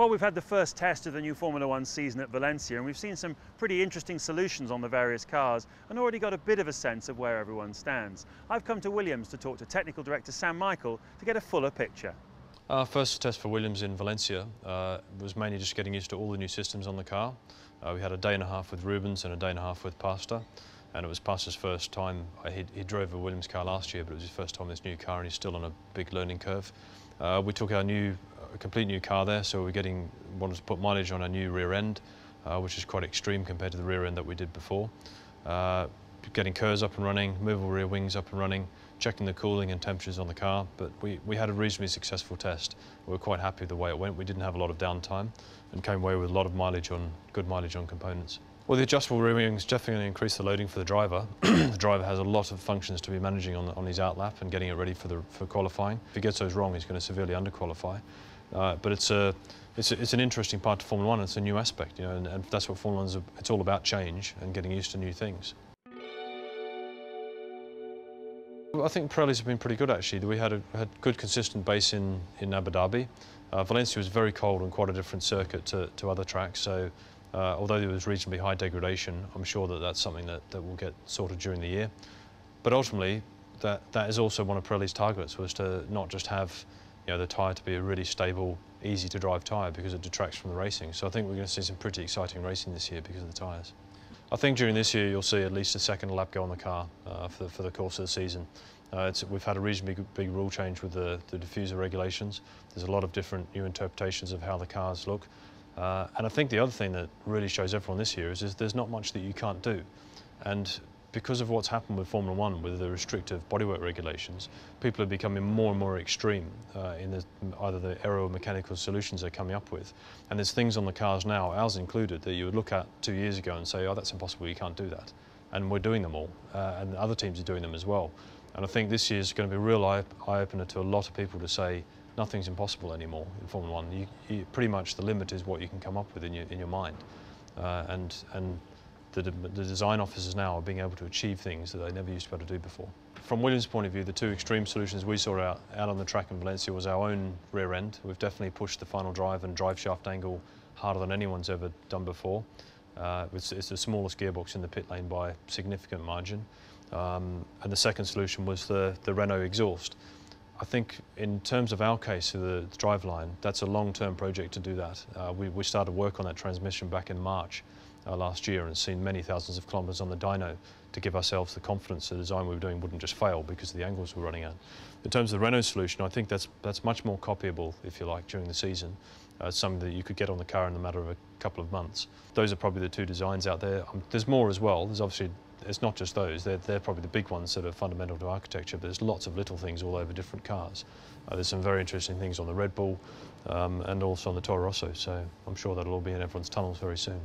Well, we've had the first test of the new Formula One season at Valencia, and we've seen some pretty interesting solutions on the various cars and already got a bit of a sense of where everyone stands. I've come to Williams to talk to Technical Director Sam Michael to get a fuller picture. Our first test for Williams in Valencia was mainly just getting used to all the new systems on the car. We had a day and a half with Rubens and a day and a half with Pasta, and it was Pasta's first time. He drove a Williams car last year, but it was his first time in this new car, and he's still on a big learning curve. We took our complete new car there, so wanted to put mileage on our new rear end, which is quite extreme compared to the rear end that we did before. Getting curves up and running, movable rear wings up and running, checking the cooling and temperatures on the car, but we had a reasonably successful test. We were quite happy with the way it went. We didn't have a lot of downtime and came away with a lot of good mileage on components. Well, the adjustable rear wings definitely going to increase the loading for the driver. The driver has a lot of functions to be managing on his outlap and getting it ready for qualifying. If he gets those wrong, he's going to severely underqualify. But it's an interesting part to Formula One. It's a new aspect, you know, and that's what Formula One's. It's all about change and getting used to new things. I think Pirellis have been pretty good actually. We had good consistent base in Abu Dhabi. Valencia was very cold and quite a different circuit to other tracks, so although there was reasonably high degradation, I'm sure that's something that will get sorted during the year. But ultimately, that is also one of Pirelli's targets, was to not just have the tyre to be a really stable, easy to drive tyre, because it detracts from the racing. So I think we're going to see some pretty exciting racing this year because of the tyres. I think during this year you'll see at least a second lap go on the car for the course of the season. We've had a reasonably big rule change with the diffuser regulations. There's a lot of different new interpretations of how the cars look. And I think the other thing that really shows everyone this year is there's not much that you can't do. And because of what's happened with Formula One, with the restrictive bodywork regulations, people are becoming more and more extreme in either the aeromechanical solutions they're coming up with. And there's things on the cars now, ours included, that you would look at 2 years ago and say, oh, that's impossible, you can't do that. And we're doing them all, and other teams are doing them as well. And I think this year is going to be a real eye-opener to a lot of people to say, nothing's impossible anymore in Formula One. Pretty much the limit is what you can come up with in your mind. The design officers now are being able to achieve things that they never used to be able to do before. From Williams' point of view, the two extreme solutions we saw out on the track in Valencia was our own rear end. We've definitely pushed the final drive and drive shaft angle harder than anyone's ever done before. It's the smallest gearbox in the pit lane by a significant margin. And the second solution was the Renault exhaust. I think in terms of our case, the driveline, that's a long-term project to do that. We started work on that transmission back in March last year and seen many thousands of kilometres on the dyno to give ourselves the confidence the design we were doing wouldn't just fail because of the angles we're running at. In terms of the Renault solution, I think that's much more copyable, if you like, during the season. Something that you could get on the car in a matter of a couple of months. Those are probably the two designs out there. There's more as well. There's obviously, it's not just those. They're probably the big ones that are fundamental to architecture, but there's lots of little things all over different cars. There's some very interesting things on the Red Bull and also on the Toro Rosso, so I'm sure that'll all be in everyone's tunnels very soon.